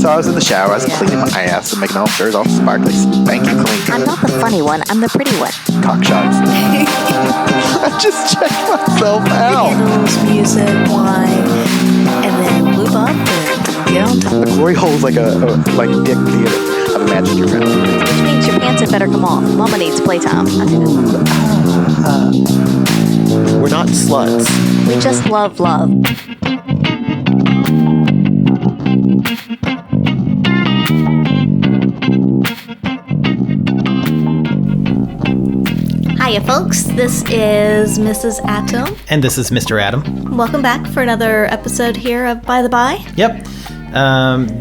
So I was in the shower, I was cleaning my ass and making all sure it's all sparkly, spanky clean. I'm not the funny one, I'm the pretty one. Cock shots. I just checked myself out. Candles, music, wine, and then lube up and get on top. The glory hole's like like Dick Theater. I've imagined your room. Which means your pants had better come off. Mama needs playtime. We're not sluts. We just love love. Hiya, folks. This is Mrs. Atom. And this is Mr. Adam. Welcome back for another episode here of By the By. Yep.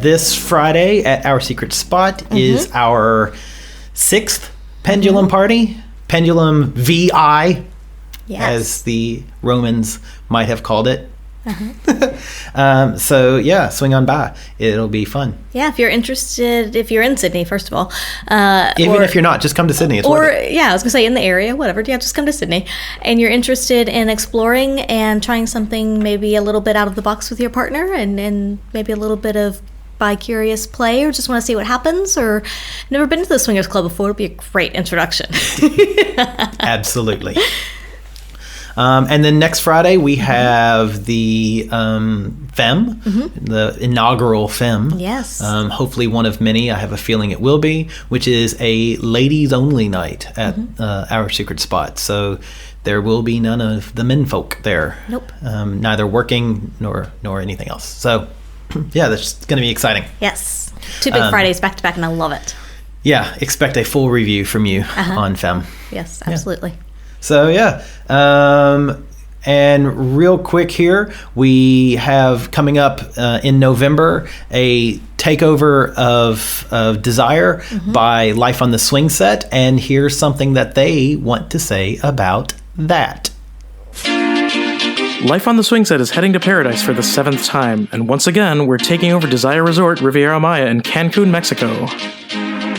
This Friday at our secret spot is our 6th pendulum party. Pendulum VI, as the Romans might have called it. So yeah, swing on by. It'll be fun. Yeah, if you're interested, if you're in Sydney, first of all. Even if you're not, just come to Sydney. It's worth it. Yeah, I was going to say in the area, whatever. Yeah, just come to Sydney. And you're interested in exploring and trying something maybe a little bit out of the box with your partner and maybe a little bit of bi-curious play, or just want to see what happens, or never been to the Swingers Club before, it'll be a great introduction. Absolutely. And then next Friday we have the FEM, the inaugural FEM. Yes. Hopefully one of many. I have a feeling it will be, which is a ladies only night at our secret spot. So there will be none of the men folk there. Nope. Neither working nor anything else. So yeah, that's going to be exciting. Yes. 2 big Fridays back to back, and I love it. Yeah, expect a full review from you on FEM. Yes, absolutely. Yeah. So yeah, and real quick here, we have coming up in November a takeover of Desire by Life on the Swing Set, and here's something that they want to say about that. Life on the Swing Set is heading to paradise for the 7th time, and once again, we're taking over Desire Resort Riviera Maya in Cancun, Mexico.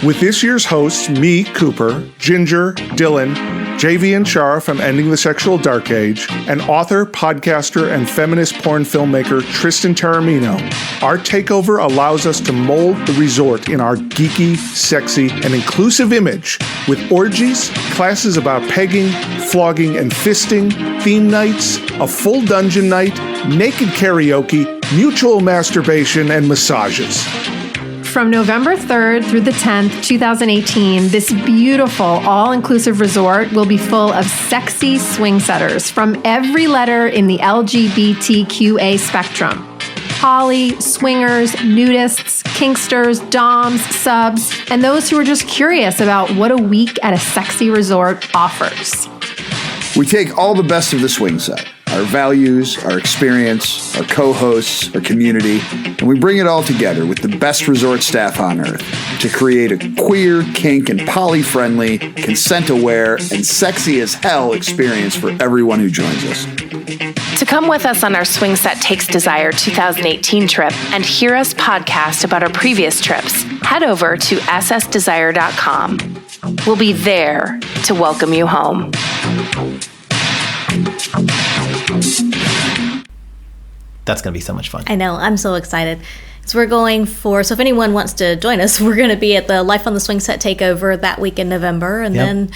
With this year's hosts, me, Cooper, Ginger, Dylan, JV and Char from Ending the Sexual Dark Age, and author, podcaster, and feminist porn filmmaker Tristan Taormino, our takeover allows us to mold the resort in our geeky, sexy, and inclusive image with orgies, classes about pegging, flogging, and fisting, theme nights, a full dungeon night, naked karaoke, mutual masturbation, and massages. From November 3rd through the 10th, 2018, this beautiful all-inclusive resort will be full of sexy swing setters from every letter in the LGBTQA spectrum. Poly, swingers, nudists, kinksters, doms, subs, and those who are just curious about what a week at a sexy resort offers. We take all the best of the swing set, our values, our experience, our co-hosts, our community, and we bring it all together with the best resort staff on earth to create a queer, kink, and poly-friendly, consent-aware, and sexy as hell experience for everyone who joins us. To come with us on our Swing Set Takes Desire 2018 trip and hear us podcast about our previous trips, head over to ssdesire.com. We'll be there to welcome you home. That's going to be so much fun. I know. I'm so excited. So we're going so if anyone wants to join us, we're going to be at the Life on the Swing Set takeover that week in November, and then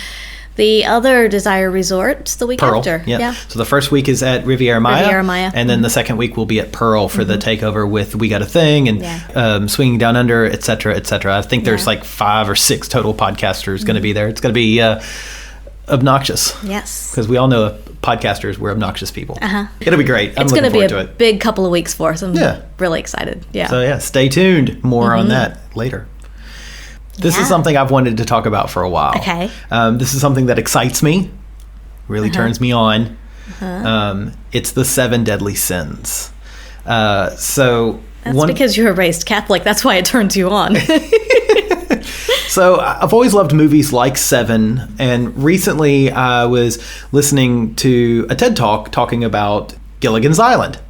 the other Desire Resort the week Pearl, after. Yeah. So the first week is at Riviera Maya. And then the second week will be at Pearl for the takeover with We Got a Thing and Swinging Down Under, et cetera, et cetera. I think there's like 5 or 6 total podcasters going to be there. It's going to be obnoxious. Yes. Because we all know podcasters, we're obnoxious people. It'll be great. It's going to be a big couple of weeks for us. I'm really excited. Yeah. So yeah, stay tuned. More on that later. This is something I've wanted to talk about for a while. Okay. This is something that excites me, really turns me on. It's the 7 deadly sins. That's because you're a raised Catholic. That's why it turns you on. So I've always loved movies like Seven, and recently I was listening to a TED Talk talking about Gilligan's Island.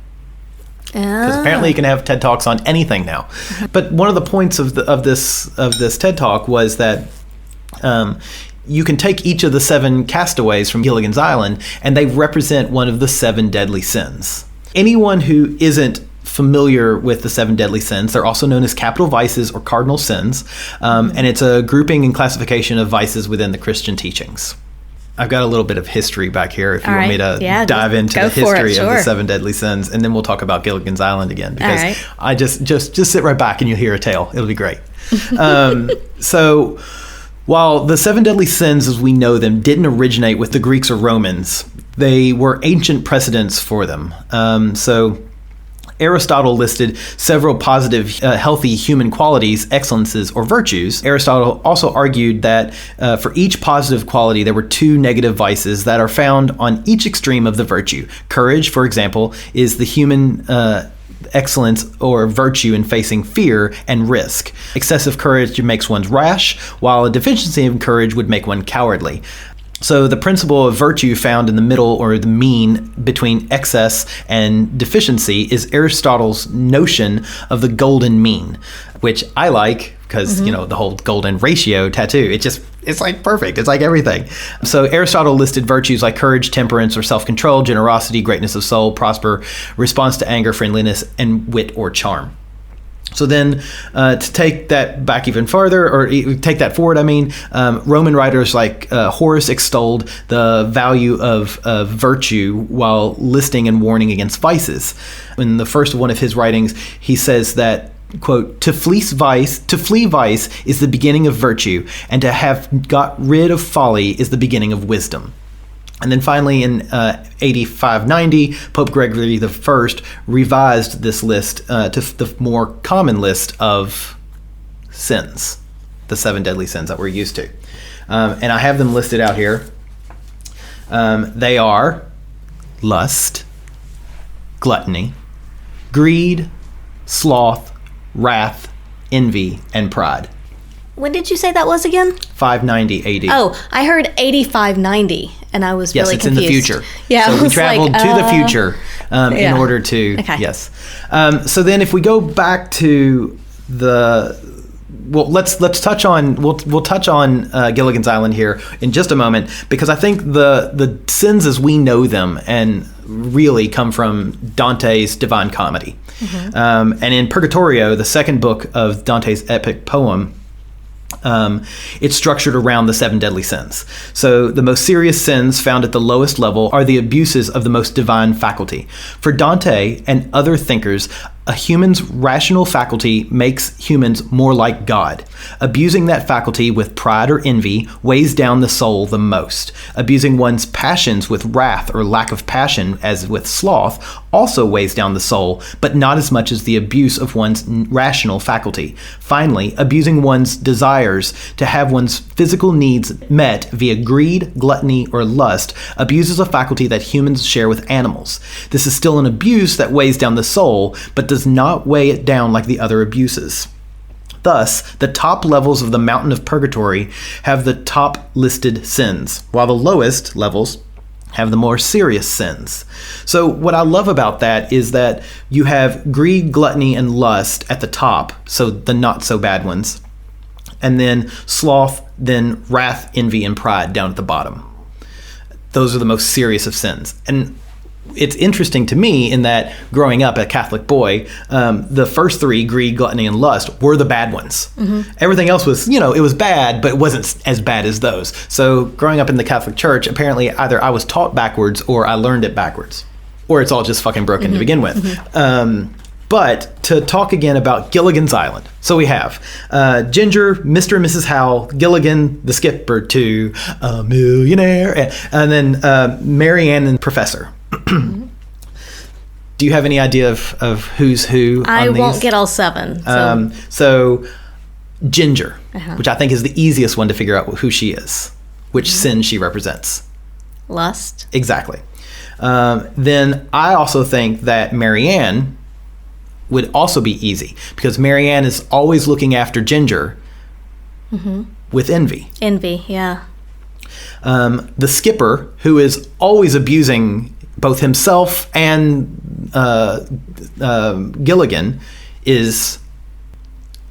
Because apparently you can have TED Talks on anything now. But one of the points of this TED Talk was that you can take each of the 7 castaways from Gilligan's Island, and they represent one of the 7 deadly sins. Anyone who isn't familiar with the 7 deadly sins, they're also known as capital vices or cardinal sins, and it's a grouping and classification of vices within the Christian teachings. I've got a little bit of history back here if you want me to dive into the history of the 7 deadly sins, and then we'll talk about Gilligan's Island again, because I just sit right back and you'll hear a tale. It'll be great. So while the 7 deadly sins as we know them didn't originate with the Greeks or Romans, they were ancient precedents for them. So Aristotle listed several positive, healthy human qualities, excellences, or virtues. Aristotle also argued that for each positive quality, there were 2 negative vices that are found on each extreme of the virtue. Courage, for example, is the human excellence or virtue in facing fear and risk. Excessive courage makes one rash, while a deficiency of courage would make one cowardly. So the principle of virtue found in the middle, or the mean between excess and deficiency, is Aristotle's notion of the golden mean, which I like because, the whole golden ratio tattoo, it's like perfect. It's like everything. So Aristotle listed virtues like courage, temperance, or self-control, generosity, greatness of soul, prosper, response to anger, friendliness, and wit or charm. So then, to take that back even farther, or take that forward, Roman writers like Horace extolled the value of virtue while listing and warning against vices. In the first one of his writings, he says that, quote, to flee vice is the beginning of virtue, and to have got rid of folly is the beginning of wisdom. And then finally, in 8590, Pope Gregory I revised this list to the more common list of sins, the 7 deadly sins that we're used to. And I have them listed out here. They are lust, gluttony, greed, sloth, wrath, envy, and pride. When did you say that was again? 590 AD. Oh, I heard 8590, and I was really confused. Yes, it's in the future. Yeah, so we traveled to the future in order to. Okay. Yes. So then, if we go back to let's touch on we'll touch on Gilligan's Island here in just a moment, because I think the sins as we know them and really come from Dante's Divine Comedy, and in Purgatorio, the second book of Dante's epic poem. It's structured around the 7 deadly sins. So the most serious sins found at the lowest level are the abuses of the most divine faculty. For Dante and other thinkers, a human's rational faculty makes humans more like God. Abusing that faculty with pride or envy weighs down the soul the most. Abusing one's passions with wrath or lack of passion, as with sloth, also weighs down the soul, but not as much as the abuse of one's rational faculty. Finally, abusing one's desires to have one's physical needs met via greed, gluttony, or lust abuses a faculty that humans share with animals. This is still an abuse that weighs down the soul, but does not weigh it down like the other abuses. Thus, the top levels of the mountain of purgatory have the top listed sins, while the lowest levels have the more serious sins. So what I love about that is that you have greed, gluttony, and lust at the top, so the not so bad ones, and then sloth, then wrath, envy, and pride down at the bottom. Those are the most serious of sins. And it's interesting to me in that growing up a Catholic boy, the first 3, greed, gluttony, and lust, were the bad ones. Everything else was, it was bad, but it wasn't as bad as those. So growing up in the Catholic Church, apparently either I was taught backwards or I learned it backwards, or it's all just fucking broken to begin with. But to talk again about Gilligan's Island. So we have Ginger, Mr. and Mrs. Howell, Gilligan, the skipper to a millionaire, and then Mary Ann and Professor. Do you have any idea of who's who on I these? won't get all 7. So Ginger, which I think is the easiest one to figure out who she is, which sin she represents. Lust. Exactly. Then I also think that Mary Ann would also be easy, because Mary Ann is always looking after Ginger with envy. Envy, yeah. The skipper, who is always abusing both himself and Gilligan, is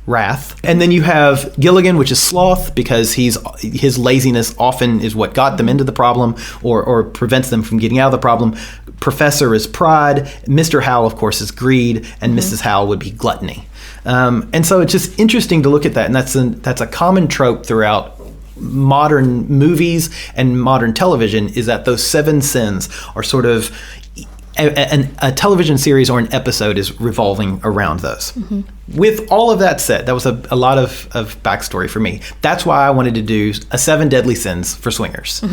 wrath. And then you have Gilligan, which is sloth, because his laziness often is what got them into the problem or prevents them from getting out of the problem. Professor is pride. Mr. Howell, of course, is greed. And Mrs. Howell would be gluttony. And so it's just interesting to look at that. And that's a common trope throughout modern movies and modern television, is that those 7 sins are sort of a television series or an episode is revolving around those. With all of that said, that was a lot of backstory for me. That's why I wanted to do a 7 deadly sins for swingers.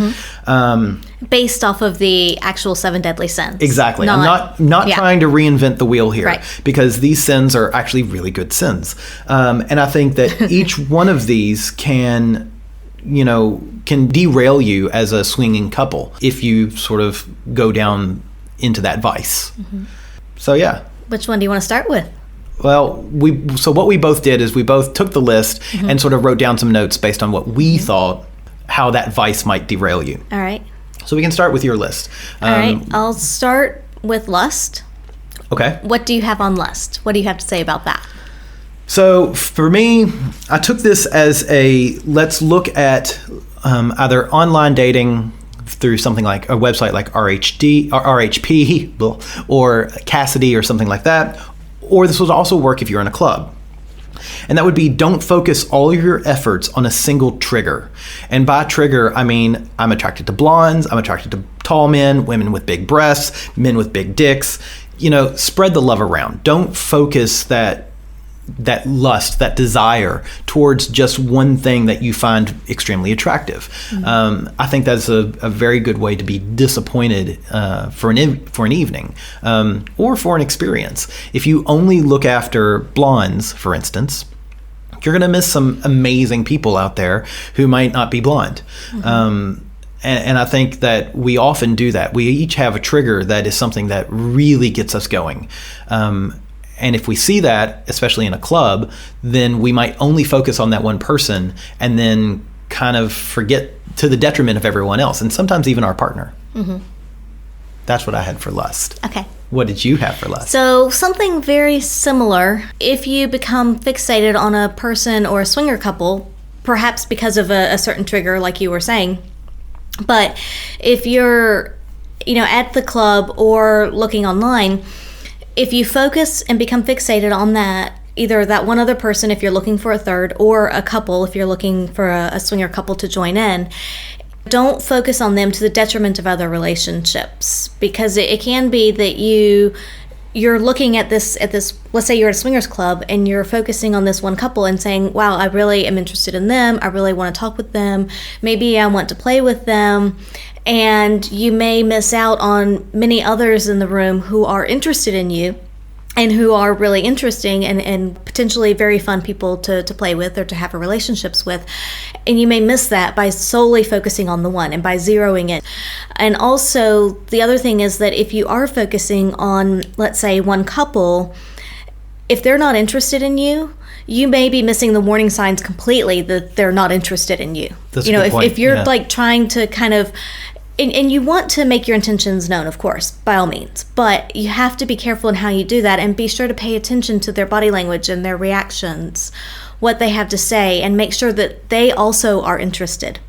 Based off of the actual 7 deadly sins. Exactly. I'm not trying to reinvent the wheel here, because these sins are actually really good sins. And I think that each one of these can derail you as a swinging couple if you sort of go down into that vice. So yeah. Which one do you want to start with? Well, what we both did is we both took the list and sort of wrote down some notes based on what we thought how that vice might derail you. All right. So we can start with your list. All right. I'll start with lust. Okay. What do you have on lust? What do you have to say about that? So for me, I took this as let's look at either online dating through something like a website like RHP or Cassidy or something like that, or this would also work if you're in a club. And that would be, don't focus all of your efforts on a single trigger. And by trigger, I mean I'm attracted to blondes, I'm attracted to tall men, women with big breasts, men with big dicks. Spread the love around. Don't focus that lust, that desire towards just one thing that you find extremely attractive. I think that's a very good way to be disappointed for an evening or for an experience. If you only look after blondes, for instance, you're going to miss some amazing people out there who might not be blonde. And I think that we often do that. We each have a trigger that is something that really gets us going. And if we see that, especially in a club, then we might only focus on that one person and then kind of forget to the detriment of everyone else, and sometimes even our partner. That's what I had for lust. Okay. What did you have for lust? So something very similar. If you become fixated on a person or a swinger couple, perhaps because of a certain trigger, like you were saying, but if you're, at the club or looking online, if you focus and become fixated on that, either that one other person if you're looking for a third, or a couple if you're looking for a swinger couple to join in, don't focus on them to the detriment of other relationships, because it can be that you're looking at this, let's say you're at a swingers club and you're focusing on this one couple and saying, wow, I really am interested in them, I really want to talk with them, maybe I want to play with them. And you may miss out on many others in the room who are interested in you and who are really interesting and potentially very fun people to play with or to have relationships with. And you may miss that by solely focusing on the one and by zeroing it. And also, the other thing is that if you are focusing on, let's say, one couple, if they're not interested in you, you may be missing the warning signs completely that they're not interested in you. That's a good point. If you're like trying to kind of, and you want to make your intentions known, of course, by all means, but you have to be careful in how you do that and be sure to pay attention to their body language and their reactions, what they have to say, and make sure that they also are interested.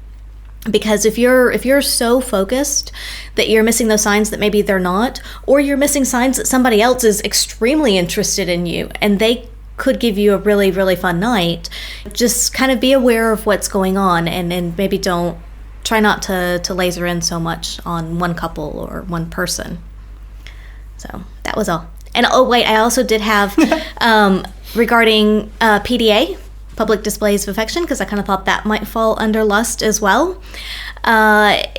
Because if you're so focused that you're missing those signs that maybe they're not, or you're missing signs that somebody else is extremely interested in you and they could give you a really, really fun night, just kind of be aware of what's going on and maybe try not to laser in so much on one couple or one person. So that was all. And I also did have regarding PDA, public displays of affection, because I kind of thought that might fall under lust as well,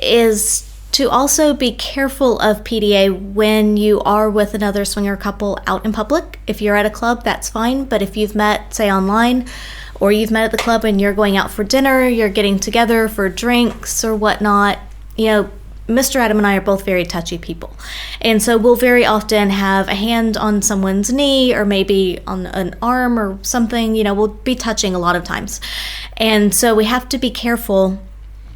is to also be careful of PDA when you are with another swinger couple out in public. If you're at a club, that's fine, but if you've met, say, online, or you've met at the club and you're going out for dinner, you're getting together for drinks or whatnot, Mr. Adam and I are both very touchy people. And so we'll very often have a hand on someone's knee or maybe on an arm or something, we'll be touching a lot of times. And so we have to be careful,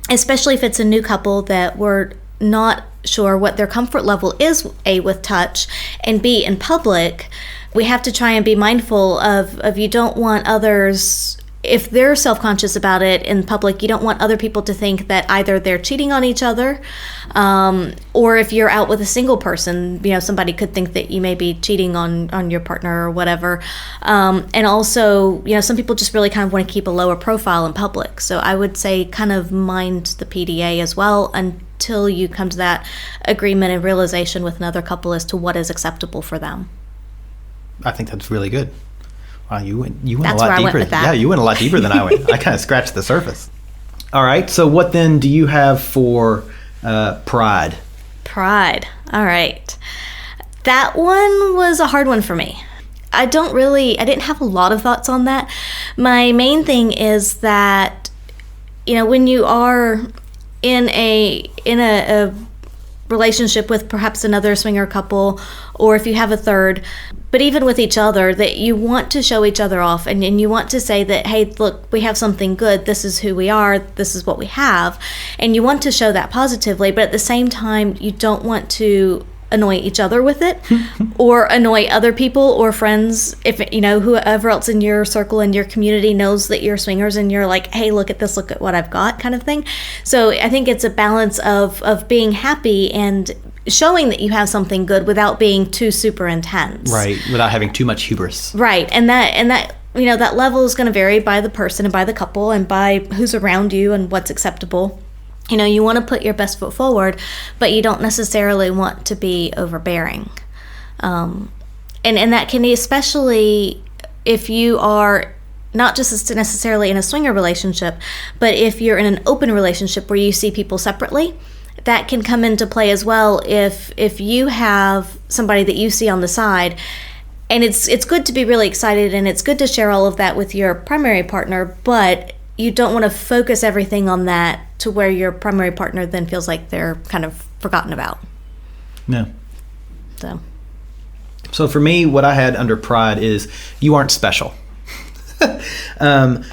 especially if it's a new couple, that we're not sure what their comfort level is, A, with touch, and B, in public, we have to try and be mindful of you don't want others, if they're self-conscious about it in public, you don't want other people to think that either they're cheating on each other, or if you're out with a single person, somebody could think that you may be cheating on your partner or whatever. And also, some people just really kind of want to keep a lower profile in public. So I would say kind of mind the PDA as well until you come to that agreement and realization with another couple as to what is acceptable for them. I think that's really good. Wow, you went That's a lot where I deeper. went with that. Yeah, you went a lot deeper than I went. I kind of scratched the surface. All right. So what then do you have for pride? Pride. All right. That one was a hard one for me. I didn't have a lot of thoughts on that. My main thing is that, when you are in a relationship with perhaps another swinger couple, or if you have a third, but even with each other, that you want to show each other off and you want to say that, hey, look, we have something good. This is who we are. This is what we have. And you want to show that positively, but at the same time, you don't want to annoy each other with it or annoy other people or friends. If, whoever else in your circle and your community knows that you're swingers and you're like, hey, look at this, look at what I've got kind of thing. So I think it's a balance of being happy and showing that you have something good without being too super intense. Right, without having too much hubris. Right, and that that level is going to vary by the person and by the couple and by who's around you and what's acceptable. You want to put your best foot forward, but you don't necessarily want to be overbearing. And that can be, especially if you are not just necessarily in a swinger relationship, but if you're in an open relationship where you see people separately, that can come into play as well if you have somebody that you see on the side. And it's good to be really excited and it's good to share all of that with your primary partner, but you don't want to focus everything on that to where your primary partner then feels like they're kind of forgotten about. No. So for me, what I had under pride is you aren't special. And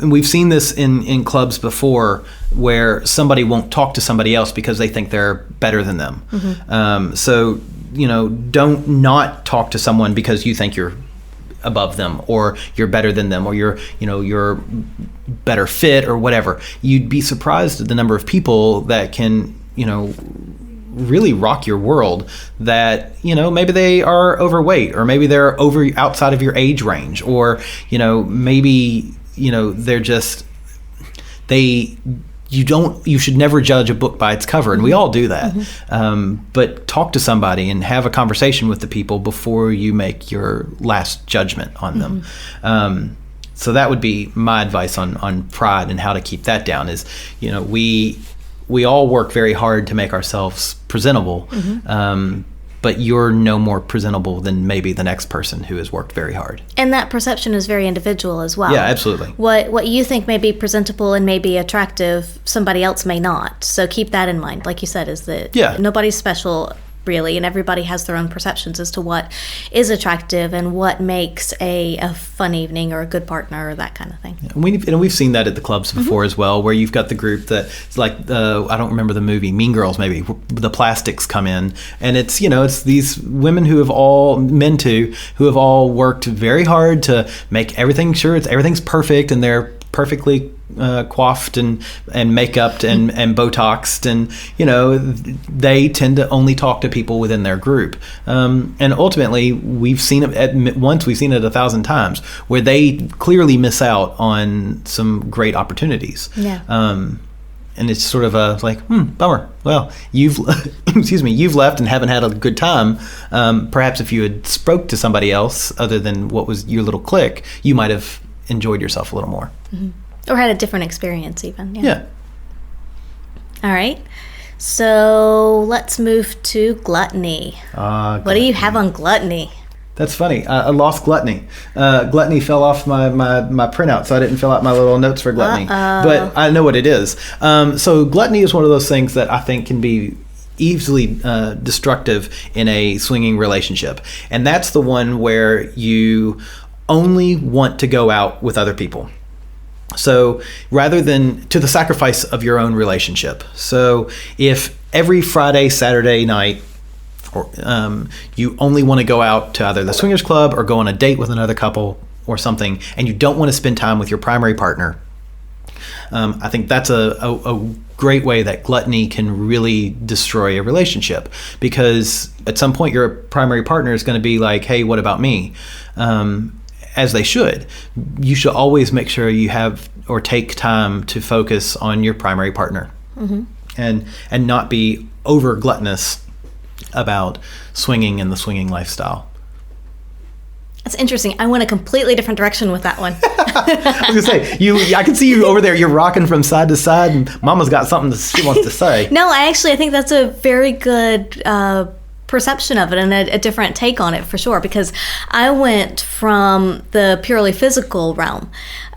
we've seen this in clubs before where somebody won't talk to somebody else because they think they're better than them. Mm-hmm. So don't not talk to someone because you think you're above them or you're better than them or you're better fit or whatever. You'd be surprised at the number of people that can really rock your world that maybe they are overweight or maybe they're outside of your age range or maybe they're just you should never judge a book by its cover, and we all do that. Mm-hmm. But talk to somebody and have a conversation with the people before you make your last judgment on them. So that would be my advice on pride and how to keep that down is, we all work very hard to make ourselves presentable, but you're no more presentable than maybe the next person who has worked very hard. And that perception is very individual as well. Yeah, absolutely. What you think may be presentable and may be attractive, somebody else may not. So keep that in mind. Like you said, is that nobody's special really, and everybody has their own perceptions as to what is attractive and what makes a fun evening or a good partner or that kind of thing. Yeah, and we've seen that at the clubs before as well, where you've got the group that's like, I don't remember the movie, Mean Girls maybe, the plastics come in, and it's these women who have all worked very hard to make everything sure everything's perfect and they're perfectly coiffed and make-upped and Botoxed, and they tend to only talk to people within their group, and ultimately we've seen it once, we've seen it 1,000 times where they clearly miss out on some great opportunities. And it's sort of bummer. Well, you've left and haven't had a good time. Perhaps if you had spoke to somebody else other than what was your little clique, you might have enjoyed yourself a little more. Or had a different experience even. Yeah. All right. So let's move to gluttony. What do you have on gluttony? That's funny. I lost gluttony. Gluttony fell off my printout, so I didn't fill out my little notes for gluttony. But I know what it is. So gluttony is one of those things that I think can be easily destructive in a swinging relationship. And that's the one where you only want to go out with other people. So rather than to the sacrifice of your own relationship. So if every Friday, Saturday night, or you only want to go out to either the swingers club or go on a date with another couple or something, and you don't want to spend time with your primary partner, I think that's a great way that gluttony can really destroy a relationship, because at some point your primary partner is going to be like, hey, what about me? As they should. You should always make sure you have or take time to focus on your primary partner, and not be over gluttonous about swinging and the swinging lifestyle. That's interesting. I went a completely different direction with that one. I was gonna say, I can see you over there. You're rocking from side to side, and Mama's got something that she wants to say. No, I think that's a very good perception of it, and a different take on it for sure. Because I went from the purely physical realm,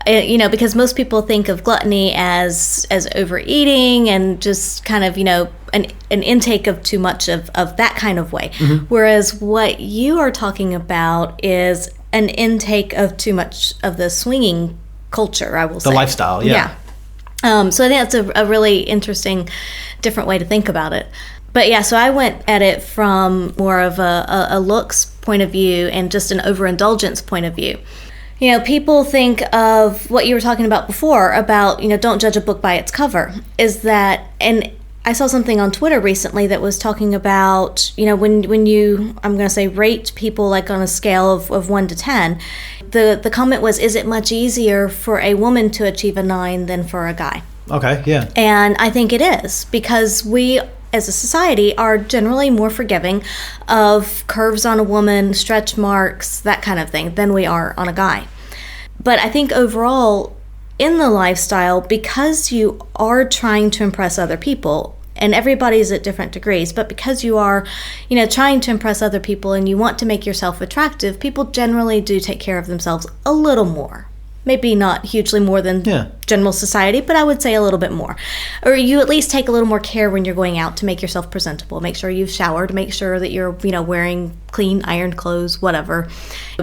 because most people think of gluttony as overeating and just kind of an intake of too much of that kind of way. Whereas what you are talking about is an intake of too much of the swinging culture, I will say. The lifestyle, yeah. So I think that's a really interesting, different way to think about it. But yeah, so I went at it from more of a looks point of view and just an overindulgence point of view. People think of what you were talking about before about, don't judge a book by its cover, is that, and I saw something on Twitter recently that was talking about, when you, I'm going to say, rate people like on a scale of 1 to 10, the comment was, is it much easier for a woman to achieve a 9 than for a guy? Okay, yeah. And I think it is, because we, as a society, are generally more forgiving of curves on a woman, stretch marks, that kind of thing, than we are on a guy. But I think overall, in the lifestyle, because you are trying to impress other people, and everybody's at different degrees, but because you are, trying to impress other people and you want to make yourself attractive, people generally do take care of themselves a little more. Maybe not hugely more than general society, but I would say a little bit more. Or you at least take a little more care when you're going out to make yourself presentable. Make sure you've showered, make sure that you're, wearing clean, ironed clothes, whatever.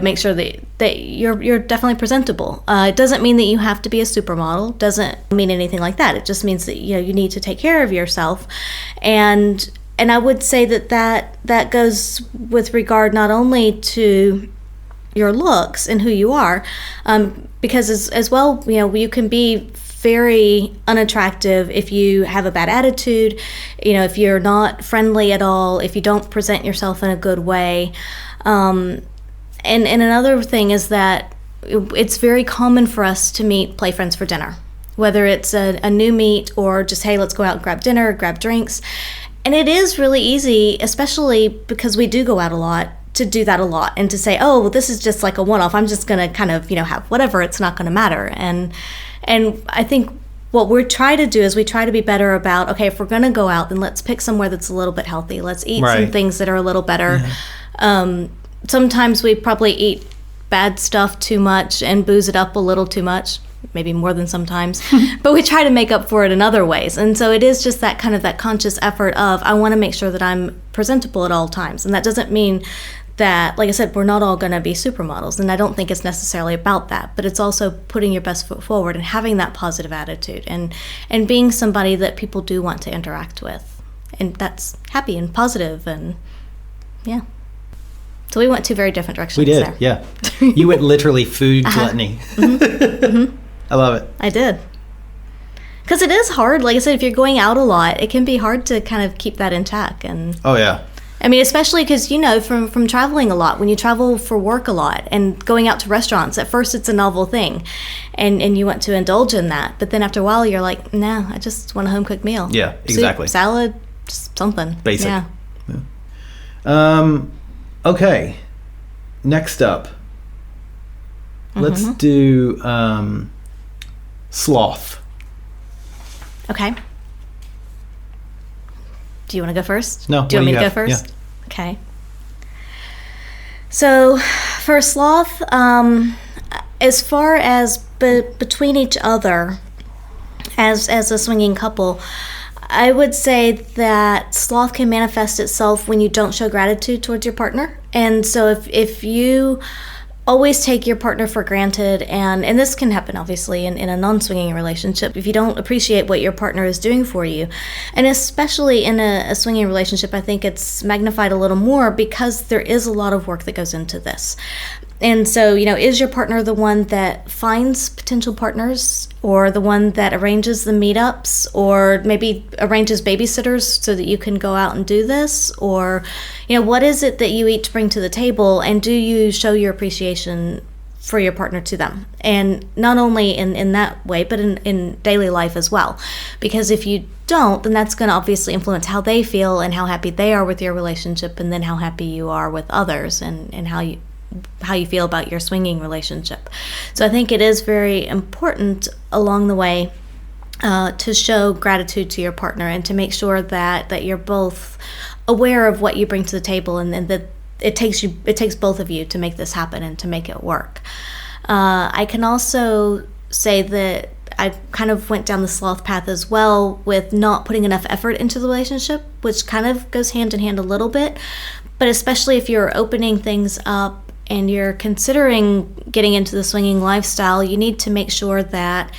Make sure that you're definitely presentable. It doesn't mean that you have to be a supermodel. Doesn't mean anything like that. It just means that, you need to take care of yourself. And I would say that goes with regard not only to your looks and who you are, because as well, you can be very unattractive if you have a bad attitude, if you're not friendly at all, if you don't present yourself in a good way. And another thing is that it's very common for us to meet play friends for dinner, whether it's a new meet or just, hey, let's go out and grab dinner, grab drinks. And it is really easy, especially because we do go out a lot, to do that a lot and to say, oh, well, this is just like a one-off. I'm just going to kind of, have whatever. It's not going to matter. And I think what we try to do is we try to be better about, okay, if we're going to go out, then let's pick somewhere that's a little bit healthy. Let's eat some things that are a little better. Yeah. Sometimes we probably eat bad stuff too much and booze it up a little too much, maybe more than sometimes, but we try to make up for it in other ways. And so it is just that kind of that conscious effort of, I want to make sure that I'm presentable at all times. And that doesn't mean that, like I said, we're not all going to be supermodels, and I don't think it's necessarily about that, but it's also putting your best foot forward and having that positive attitude and being somebody that people do want to interact with, and that's happy and positive, and yeah. So we went two very different directions. We did, there. Yeah. You went literally food gluttony. I love it. I did. Because it is hard. Like I said, if you're going out a lot, it can be hard to kind of keep that in check. And oh, yeah. I mean, especially because, from traveling a lot, when you travel for work a lot and going out to restaurants, at first it's a novel thing and you want to indulge in that. But then after a while, you're like, no, I just want a home-cooked meal. Yeah, exactly. Soup, salad, just something. Basic. Yeah. Okay. Next up, let's do sloth. Okay. Do you want to go first? No. Do you want me to go first? Yeah. Okay. So for sloth, as far as between each other as a swinging couple, I would say that sloth can manifest itself when you don't show gratitude towards your partner. And so if you always take your partner for granted, and this can happen obviously in a non-swinging relationship if you don't appreciate what your partner is doing for you. And especially in a swinging relationship, I think it's magnified a little more because there is a lot of work that goes into this. And so, is your partner the one that finds potential partners, or the one that arranges the meetups, or maybe arranges babysitters so that you can go out and do this? Or, what is it that you each bring to the table, and do you show your appreciation for your partner to them? And not only in that way, but in daily life as well. Because if you don't, then that's going to obviously influence how they feel and how happy they are with your relationship, and then how happy you are with others, and how you feel about your swinging relationship. So I think it is very important along the way to show gratitude to your partner, and to make sure that you're both aware of what you bring to the table, and that it takes both of you to make this happen and to make it work. I can also say that I kind of went down the sloth path as well, with not putting enough effort into the relationship, which kind of goes hand in hand a little bit. But especially if you're opening things up and you're considering getting into the swinging lifestyle, you need to make sure that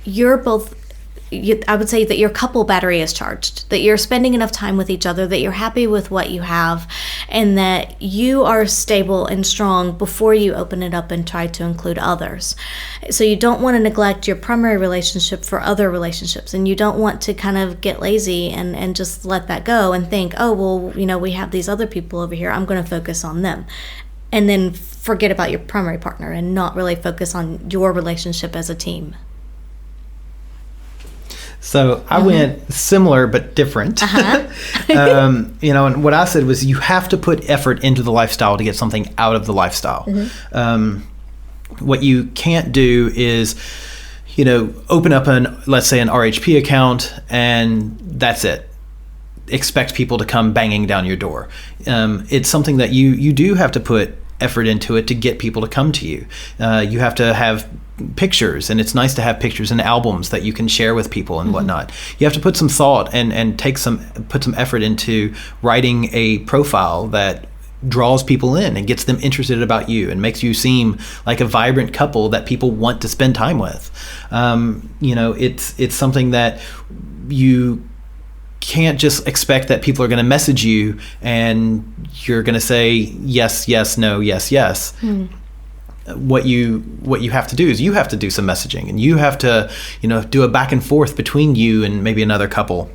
I would say that your couple battery is charged, that you're spending enough time with each other, that you're happy with what you have, and that you are stable and strong before you open it up and try to include others. So you don't want to neglect your primary relationship for other relationships, and you don't want to kind of get lazy and just let that go and think, oh, well, we have these other people over here, I'm going to focus on them. And then forget about your primary partner and not really focus on your relationship as a team. So I went similar but different. And what I said was, you have to put effort into the lifestyle to get something out of the lifestyle. What you can't do is, open up let's say an RHP account, and that's it. Expect people to come banging down your door. It's something that you do have to put effort into it to get people to come to you. You have to have pictures, and it's nice to have pictures and albums that you can share with people and whatnot. You have to put some thought and put some effort into writing a profile that draws people in and gets them interested about you and makes you seem like a vibrant couple that people want to spend time with. It's something that you can't just expect that people are going to message you and you're going to say yes, yes, no, yes, yes. What you have to do is you have to do some messaging, and you have to do a back and forth between you and maybe another couple.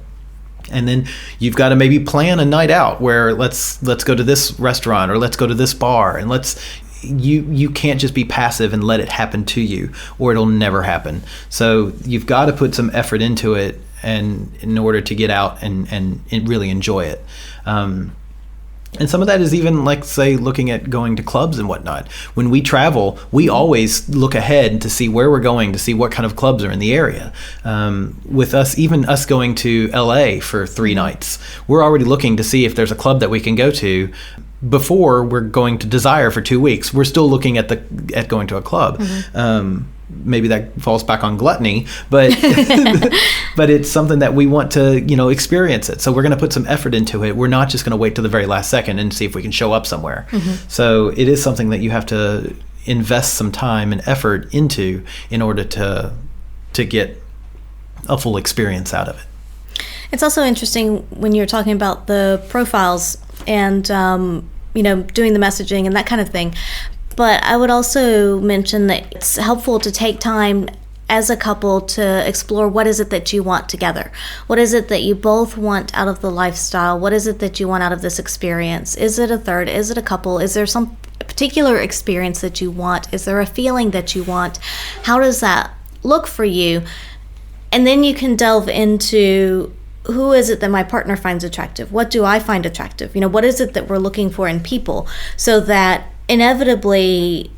And then you've got to maybe plan a night out where let's go to this restaurant, or let's go to this bar, and you can't just be passive and let it happen to you, or it'll never happen. So you've got to put some effort into it, and in order to get out and really enjoy it. And some of that is even, like, say, looking at going to clubs and whatnot. When we travel, we always look ahead to see where we're going, to see what kind of clubs are in the area. With us going to LA for 3 nights, we're already looking to see if there's a club that we can go to. Before we're going to Desire for 2 weeks, we're still looking at going to a club. Maybe that falls back on Gluttony, but but it's something that we want to experience it. So we're going to put some effort into it. We're not just going to wait till the very last second and see if we can show up somewhere. So it is something that you have to invest some time and effort into in order to get a full experience out of it. It's also interesting when you're talking about the profiles and doing the messaging and that kind of thing. But I would also mention that it's helpful to take time as a couple to explore what is it that you want together. What is it that you both want out of the lifestyle? What is it that you want out of this experience? Is it a third? Is it a couple? Is there some particular experience that you want? Is there a feeling that you want? How does that look for you? And then you can delve into, who is it that my partner finds attractive? What do I find attractive? What is it that we're looking for in people, so that inevitably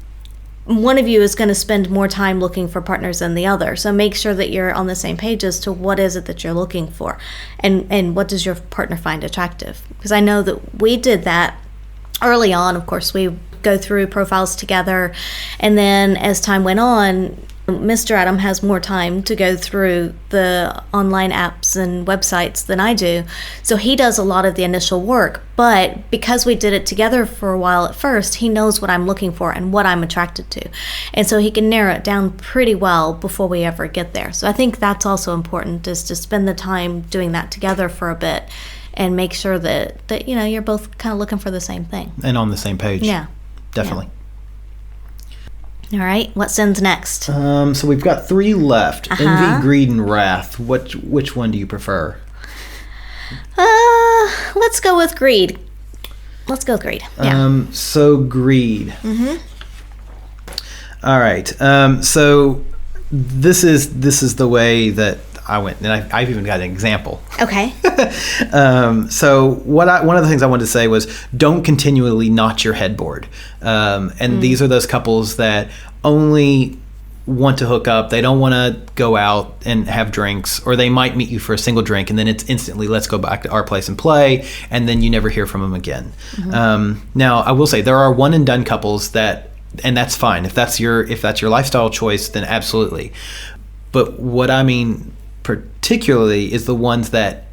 one of you is going to spend more time looking for partners than the other. So make sure that you're on the same page as to what is it that you're looking for, and what does your partner find attractive. Because I know that we did that early on. Of course, we go through profiles together, and then as time went on, Mr. Adam has more time to go through the online apps and websites than I do. So he does a lot of the initial work. But because we did it together for a while at first, he knows what I'm looking for and what I'm attracted to. And so he can narrow it down pretty well before we ever get there. So I think that's also important, is to spend the time doing that together for a bit and make sure that you're both kind of looking for the same thing. And on the same page. Yeah. Definitely. Yeah. All right, what sin's next? So we've got 3 left. Envy, greed, and wrath. Which one do you prefer? Let's go with greed. Yeah. So greed. All right. So this is the way that I went, and I've even got an example. Okay. So one of the things I wanted to say was, don't continually notch your headboard. And these are those couples that only want to hook up. They don't want to go out and have drinks, or they might meet you for a single drink and then it's instantly, let's go back to our place and play, and then you never hear from them again. Now, I will say there are one and done couples and that's fine. If that's your lifestyle choice, then absolutely. But what I mean particularly is the ones that,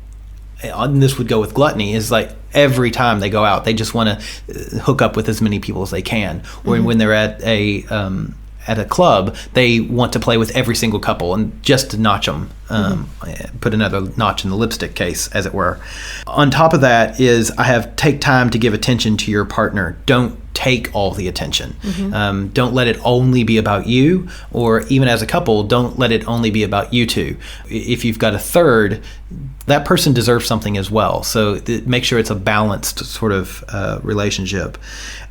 and this would go with gluttony, is like every time they go out, they just want to hook up with as many people as they can. Or when they're at a club, they want to play with every single couple and just to notch them, put another notch in the lipstick case, as it were. On top of that is, take time to give attention to your partner. Don't take all the attention. Don't let it only be about you, or even as a couple, don't let it only be about you two. If you've got a third, that person deserves something as well. So make sure it's a balanced sort of relationship.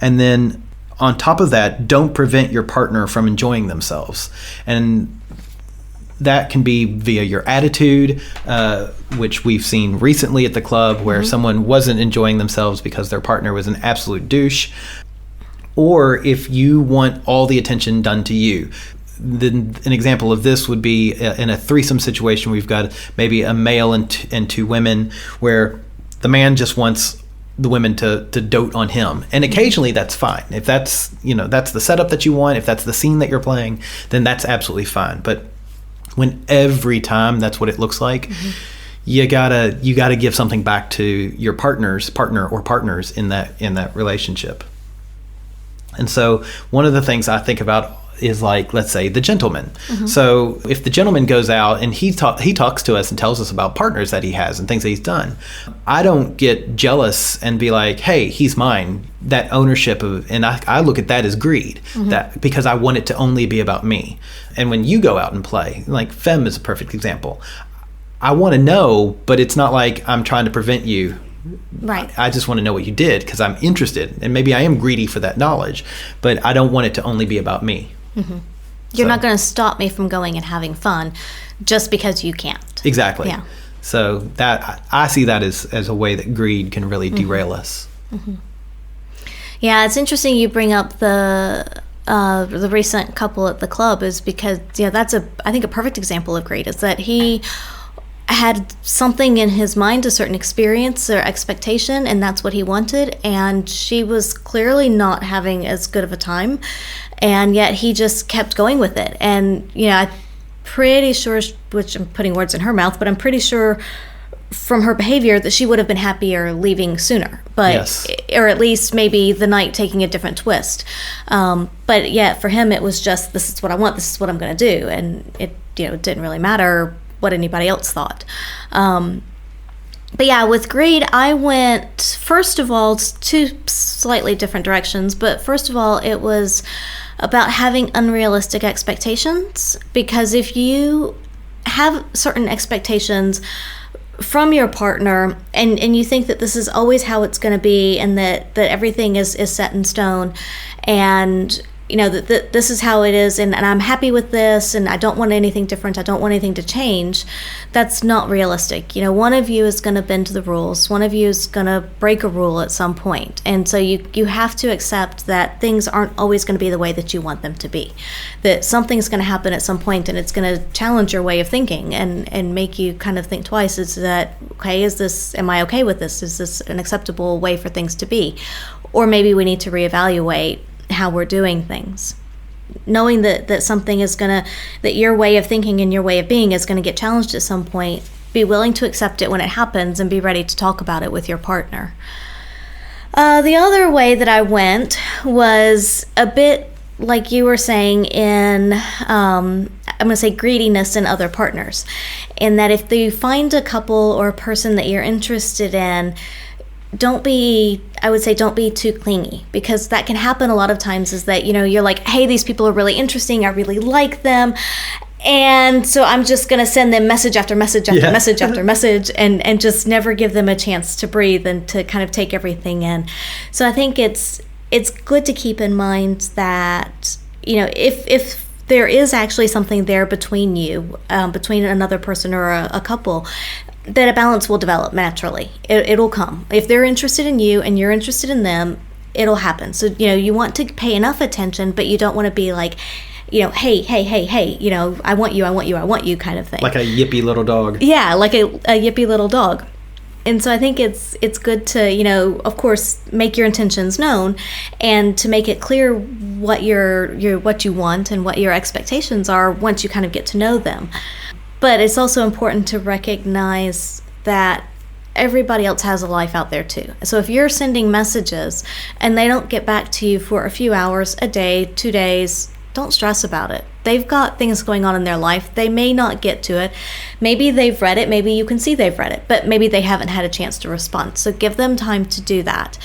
And then on top of that, don't prevent your partner from enjoying themselves. And that can be via your attitude, which we've seen recently at the club, where someone wasn't enjoying themselves because their partner was an absolute douche. Or if you want all the attention done to you. Then an example of this would be in a threesome situation. We've got maybe a male and 2 women, where the man just wants the women to dote on him, and occasionally that's fine. If that's that's the setup that you want, if that's the scene that you're playing, then that's absolutely fine. But when every time that's what it looks like, you gotta give something back to your partner or partners in that relationship. And so one of the things I think about is, like, let's say the gentleman. So if the gentleman goes out and he talks to us and tells us about partners that he has and things that he's done, I don't get jealous and be like, hey, he's mine. That ownership and I look at that as greed, that because I want it to only be about me. And when you go out and play, like Femme is a perfect example. I want to know, but it's not like I'm trying to prevent you. Right. I just want to know what you did because I'm interested, and maybe I am greedy for that knowledge, but I don't want it to only be about me. You're not going to stop me from going and having fun just because you can't. Exactly. Yeah. So that I see that as a way that greed can really derail us. Yeah, it's interesting you bring up the recent couple at the club, is because that's I think a perfect example of greed, is that he had something in his mind, a certain experience or expectation, and that's what he wanted, and she was clearly not having as good of a time, and yet he just kept going with it. And I'm pretty sure, which I'm putting words in her mouth, but I'm pretty sure from her behavior that she would have been happier leaving sooner, but yes. Or at least maybe the night taking a different twist. But yet for him it was just, this is what I want, this is what I'm going to do, and it didn't really matter what anybody else thought. But yeah, with greed, I went, first of all, 2 slightly different directions. But first of all, it was about having unrealistic expectations, because if you have certain expectations from your partner and you think that this is always how it's going to be, and that everything is set in stone, and that this is how it is, and I'm happy with this, and I don't want anything different, I don't want anything to change, that's not realistic. One of you is going to bend to the rules, one of you is going to break a rule at some point, and so you have to accept that things aren't always going to be the way that you want them to be, that something's going to happen at some point, and it's going to challenge your way of thinking and make you kind of think twice. Is that okay? Am I okay with this? Is this an acceptable way for things to be? Or maybe we need to reevaluate how we're doing things. knowing that something is that your way of thinking and your way of being is gonna get challenged at some point, be willing to accept it when it happens and be ready to talk about it with your partner. The other way that I went was a bit like you were saying in, I'm going to say greediness in other partners. In that if you find a couple or a person that you're interested in, don't be too clingy, because that can happen a lot of times, is that, you're like, hey, these people are really interesting, I really like them. And so I'm just going to send them message after message after message after message and just never give them a chance to breathe and to kind of take everything in. So I think it's good to keep in mind that, if there is actually something there between you, between another person or a couple, that a balance will develop naturally. It'll come. If they're interested in you and you're interested in them, it'll happen. So, you want to pay enough attention, but you don't want to be like, hey, I want you kind of thing. Like a yippy little dog. Yeah, like a yippy little dog. And so I think it's good to, of course, make your intentions known and to make it clear what what you want and what your expectations are once you kind of get to know them. But it's also important to recognize that everybody else has a life out there too. So if you're sending messages and they don't get back to you for a few hours, a day, 2 days, don't stress about it. They've got things going on in their life. They may not get to it. Maybe they've read it. Maybe you can see they've read it, but maybe they haven't had a chance to respond. So give them time to do that.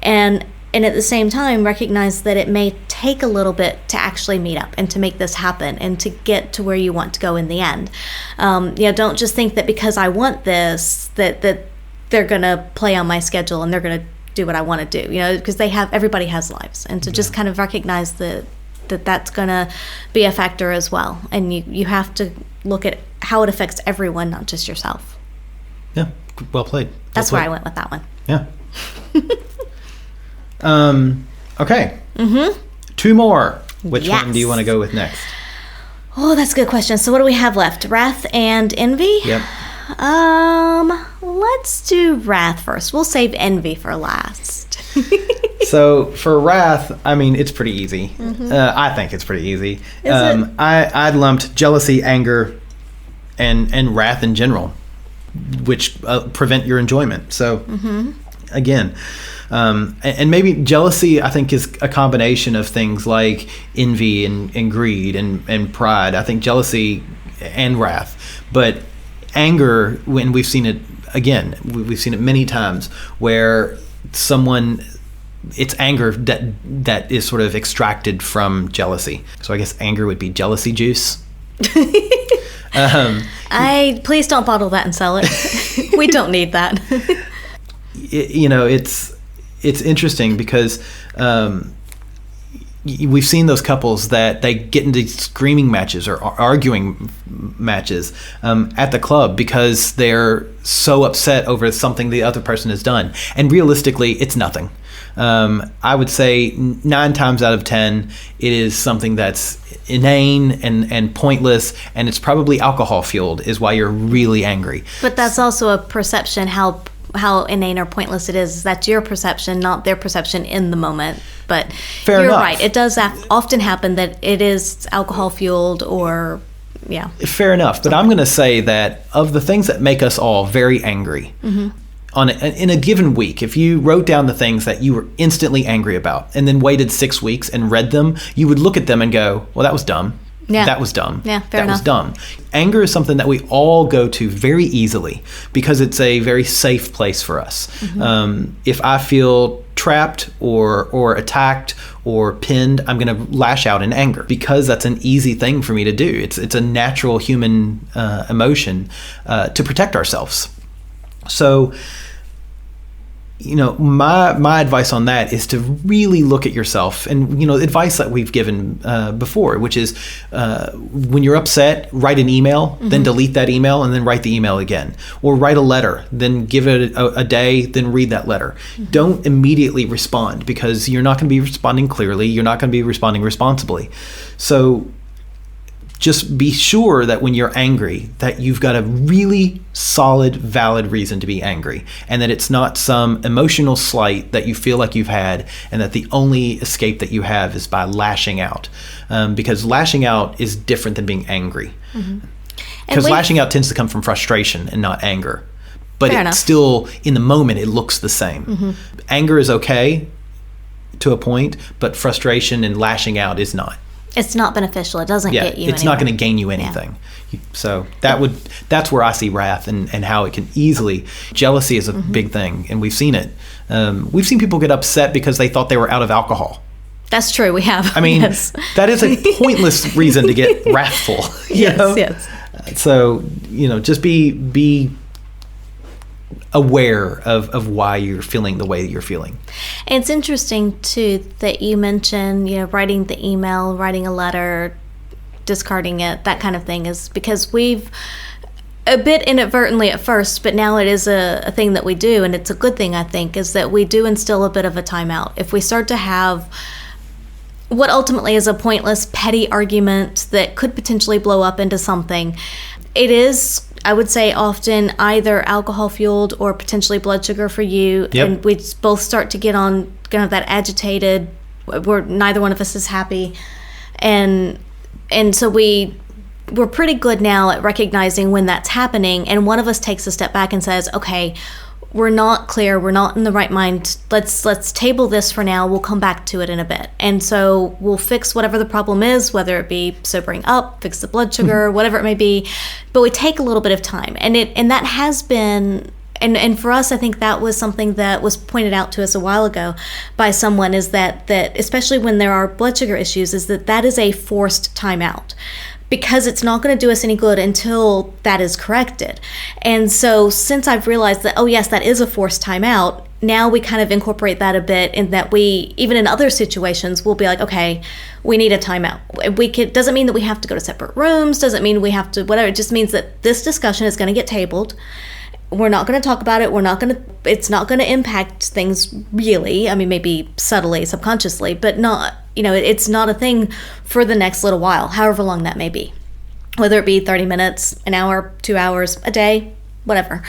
And at the same time, recognize that it may take a little bit to actually meet up and to make this happen and to get to where you want to go in the end. Don't just think that because I want this, that they're going to play on my schedule and they're going to do what I want to do, because everybody has lives. And to just kind of recognize that's going to be a factor as well. And you have to look at how it affects everyone, not just yourself. Yeah, well played. That's where I went with that one. Yeah. Okay. Mm-hmm. 2 more. Which one do you want to go with next? Oh, that's a good question. So what do we have left? Wrath and envy? Yep. Let's do wrath first. We'll save envy for last. So for wrath, it's pretty easy. Mm-hmm. I think it's pretty easy. Is it? I lumped jealousy, anger, and wrath in general, which prevent your enjoyment. So again, and maybe jealousy, I think, is a combination of things like envy and greed and pride. I think jealousy and wrath, but anger, when we've seen it again, we've seen it many times where it's anger that is sort of extracted from jealousy. So I guess anger would be jealousy juice. Please don't bottle that and sell it. We don't need that. It's interesting because we've seen those couples that they get into screaming matches or arguing matches at the club because they're so upset over something the other person has done. And realistically, it's nothing. I would say 9 times out of 10, it is something that's inane and pointless, and it's probably alcohol fueled is why you're really angry. But that's also a perception how inane or pointless it is. That's your perception, not their perception in the moment. But Fair you're enough. right. It does often happen that it is alcohol fueled or, yeah. Fair enough. But I'm going to say that of the things that make us all very angry, in a given week, if you wrote down the things that you were instantly angry about and then waited 6 weeks and read them, you would look at them and go, well, that was dumb. Yeah. That was dumb. Yeah, fair That was enough. dumb. Anger is something that we all go to very easily because it's a very safe place for us. If I feel trapped or attacked or pinned, I'm going to lash out in anger because that's an easy thing for me to do. It's a natural human emotion to protect ourselves. So, my advice on that is to really look at yourself and, advice that we've given before, which is when you're upset, write an email, then delete that email and then write the email again. Or write a letter, then give it a day, then read that letter. Don't immediately respond because you're not going to be responding clearly. You're not going to be responding responsibly. So just be sure that when you're angry, that you've got a really solid, valid reason to be angry, and that it's not some emotional slight that you feel like you've had, and that the only escape that you have is by lashing out. Because lashing out is different than being angry. Because lashing out tends to come from frustration and not anger. But it's still, in the moment, it looks the same. Anger is okay to a point, but frustration and lashing out is not. It's not beneficial. It doesn't get you it's not going to gain you anything. So that's where I see wrath and how it can easily, jealousy is a big thing, and we've seen it. We've seen people get upset because they thought they were out of alcohol. That's true. We have. I mean, that is a pointless reason to get wrathful. You know? Yes. So, just be aware of why you're feeling the way that you're feeling. And it's interesting too that you mentioned, writing the email, writing a letter, discarding it, that kind of thing, is because we've a bit inadvertently at first, but now it is a thing that we do, and it's a good thing, I think, is that we do instill a bit of a timeout. If we start to have what ultimately is a pointless, petty argument that could potentially blow up into something, it is, I would say, often either alcohol fueled or potentially blood sugar for you. Yep. And we both start to get on kind of that agitated, where neither one of us is happy. And so we're pretty good now at recognizing when that's happening. And one of us takes a step back and says, okay, we're not clear, we're not in the right mind, let's table this for now, we'll come back to it in a bit. And so we'll fix whatever the problem is, whether it be sobering up, fix the blood sugar, whatever it may be, but we take a little bit of time. And that has been, and for us, I think that was something that was pointed out to us a while ago by someone, is that especially when there are blood sugar issues, is that is a forced timeout, because it's not going to do us any good until that is corrected. And so since I've realized that, oh yes, that is a forced timeout, now we kind of incorporate that a bit, in that we, even in other situations, we'll be like, okay, we need a timeout. Doesn't mean that we have to go to separate rooms, doesn't mean we have to, whatever. It just means that this discussion is going to get tabled. We're not going to talk about it. It's not going to impact things really. I mean, maybe subtly, subconsciously, but not, it's not a thing for the next little while, however long that may be. Whether it be 30 minutes, an hour, 2 hours, a day, whatever.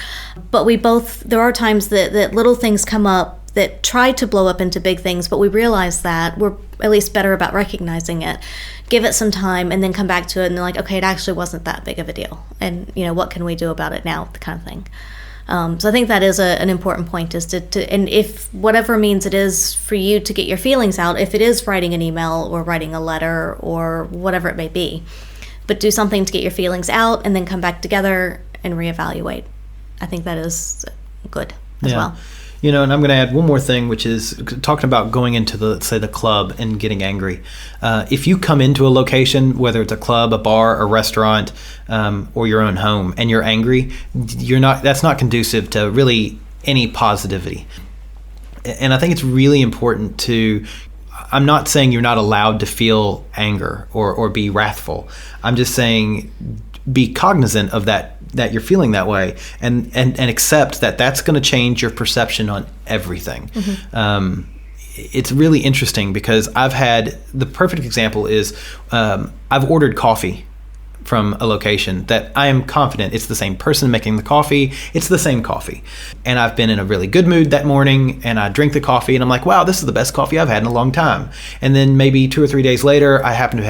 But there are times that little things come up that try to blow up into big things, but we realize that we're at least better about recognizing it, give it some time, and then come back to it and they're like, okay, it actually wasn't that big of a deal. And, what can we do about it now, the kind of thing. So I think that is an important point, is to and if whatever means it is for you to get your feelings out, if it is writing an email or writing a letter or whatever it may be, but do something to get your feelings out and then come back together and reevaluate. I think that is good as well. And I'm going to add one more thing, which is talking about going into the club and getting angry. If you come into a location, whether it's a club, a bar, a restaurant, or your own home, and you're angry, that's not conducive to really any positivity. And I think it's really important I'm not saying you're not allowed to feel anger or be wrathful. I'm just saying be cognizant of that you're feeling that way, and accept that that's going to change your perception on everything. It's really interesting, because I've had, the perfect example is I've ordered coffee from a location that I am confident it's the same person making the coffee. It's the same coffee. And I've been in a really good mood that morning, and I drink the coffee and I'm like, wow, this is the best coffee I've had in a long time. And then maybe 2 or 3 days later, I happen to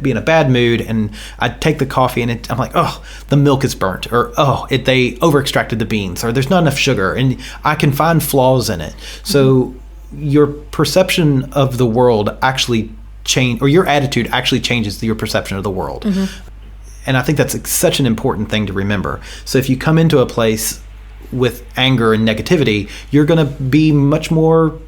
be in a bad mood, and I take the coffee and I'm like, oh, the milk is burnt, or they over extracted the beans, or there's not enough sugar, and I can find flaws in it. So your perception of the world actually change, or your attitude actually changes your perception of the world. And I think that's such an important thing to remember. So if you come into a place with anger and negativity, you're going to be much more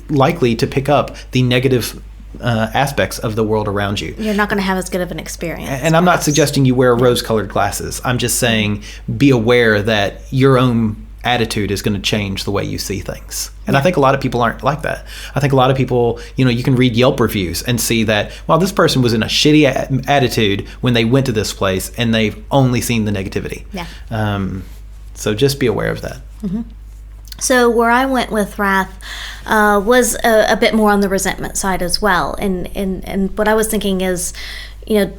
likely to pick up the negative aspects of the world around you. You're not going to have as good of an experience. And I'm not suggesting you wear rose-colored glasses. I'm just saying be aware that your own attitude is going to change the way you see things. And I think a lot of people aren't like that. I think a lot of people, you can read Yelp reviews and see that, well, this person was in a shitty attitude when they went to this place, and they've only seen the negativity. So just be aware of that. So where I went with wrath was a bit more on the resentment side as well. And what I was thinking is,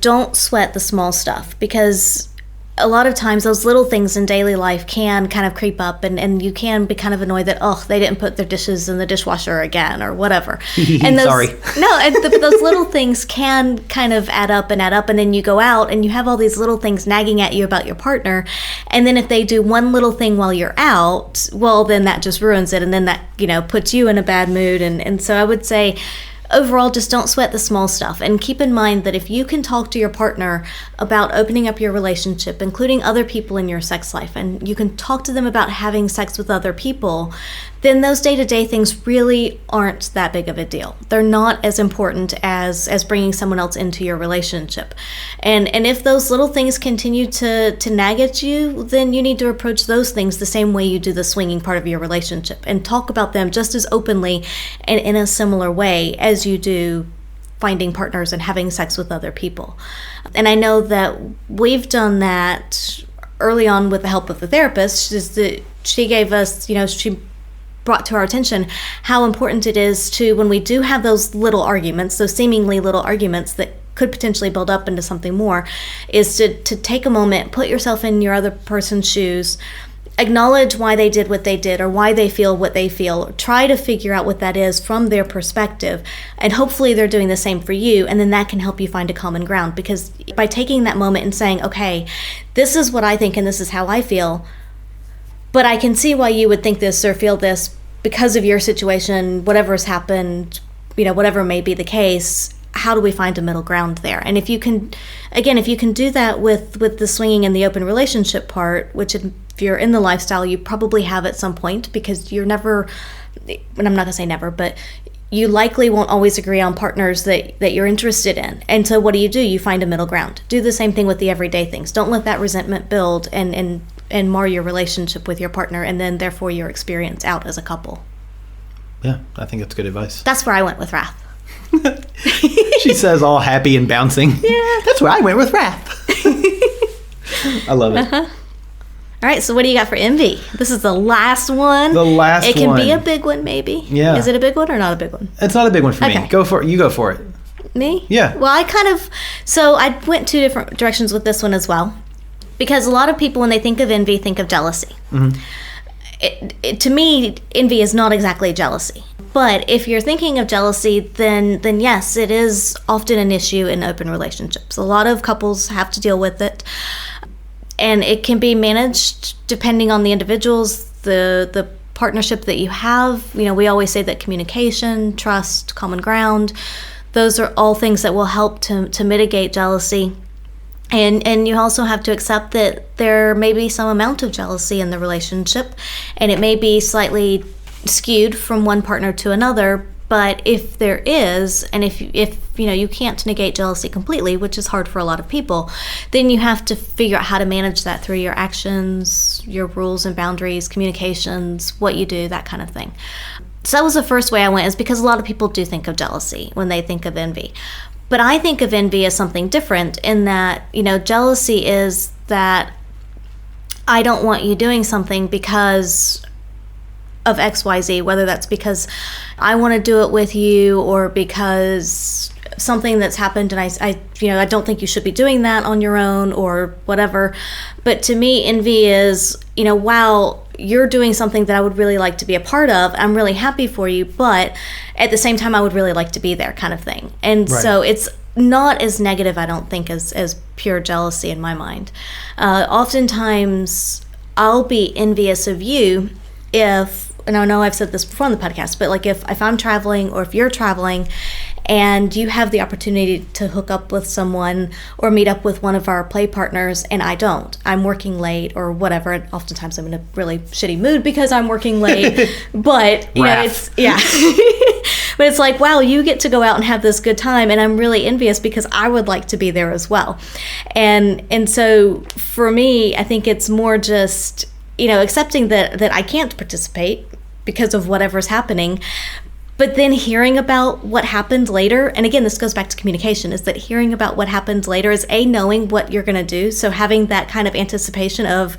don't sweat the small stuff, because a lot of times those little things in daily life can kind of creep up, and you can be kind of annoyed that, they didn't put their dishes in the dishwasher again or whatever. And Sorry. But those little things can kind of add up, and then you go out and you have all these little things nagging at you about your partner. And then if they do one little thing while you're out, well, then that just ruins it. And then that, puts you in a bad mood. And so I would say, overall, just don't sweat the small stuff, and keep in mind that if you can talk to your partner about opening up your relationship, including other people in your sex life, and you can talk to them about having sex with other people, then those day-to-day things really aren't that big of a deal. They're not as important as bringing someone else into your relationship. And if those little things continue to nag at you, then you need to approach those things the same way you do the swinging part of your relationship, and talk about them just as openly and in a similar way as you do finding partners and having sex with other people. And I know that we've done that early on with the help of the therapist. She gave us, she brought to our attention how important it is to, when we do have those little arguments, those seemingly little arguments that could potentially build up into something more, is to take a moment, put yourself in your other person's shoes, acknowledge why they did what they did or why they feel what they feel. Try to figure out what that is from their perspective, and hopefully they're doing the same for you, and then that can help you find a common ground. Because by taking that moment and saying, okay, this is what I think and this is how I feel, but I can see why you would think this or feel this because of your situation, whatever has happened, whatever may be the case, how do we find a middle ground there? And if you can do that with the swinging and the open relationship part, which if you're in the lifestyle, you probably have at some point, because you're never, and I'm not gonna say never, but you likely won't always agree on partners that you're interested in. And so what do? You find a middle ground. Do the same thing with the everyday things. Don't let that resentment build and mar your relationship with your partner, and then therefore your experience out as a couple. Yeah, I think that's good advice. That's where I went with wrath. She says, all happy and bouncing. Yeah. That's where I went with wrath. I love it. Uh-huh. All right, so what do you got for envy? This is the last one. The last one. It can be a big one, maybe. Yeah. Is it a big one or not a big one? It's not a big one for me. Go for it. You go for it. Me? Yeah. Well, I went two different directions with this one as well. Because a lot of people, when they think of envy, think of jealousy. Mm-hmm. To me, envy is not exactly jealousy. But if you're thinking of jealousy, then yes, it is often an issue in open relationships. A lot of couples have to deal with it. And it can be managed depending on the individuals, the partnership that you have. We always say that communication, trust, common ground, those are all things that will help to mitigate jealousy. And you also have to accept that there may be some amount of jealousy in the relationship, and it may be slightly skewed from one partner to another. But if there is, and if you can't negate jealousy completely, which is hard for a lot of people, then you have to figure out how to manage that through your actions, your rules and boundaries, communications, what you do, that kind of thing. So that was the first way I went, is because a lot of people do think of jealousy when they think of envy. But I think of envy as something different, in that, jealousy is that I don't want you doing something because of XYZ, whether that's because I want to do it with you or because something that's happened and I don't think you should be doing that on your own or whatever. But to me, envy is, wow, you're doing something that I would really like to be a part of. I'm really happy for you, but at the same time, I would really like to be there, kind of thing. And right. So it's not as negative, I don't think, as pure jealousy in my mind. Oftentimes, I'll be envious of you if, and I know I've said this before on the podcast, but like if I'm traveling or if you're traveling and you have the opportunity to hook up with someone or meet up with one of our play partners and I don't, I'm working late or whatever, and oftentimes I'm in a really shitty mood because I'm working late, but it's, yeah. But it's like, wow, you get to go out and have this good time, and I'm really envious because I would like to be there as well. And so for me, I think it's more just, accepting that I can't participate because of whatever's happening, But then hearing about what happened later, and again, this goes back to communication, is that hearing about what happened later is knowing what you're going to do. So having that kind of anticipation of,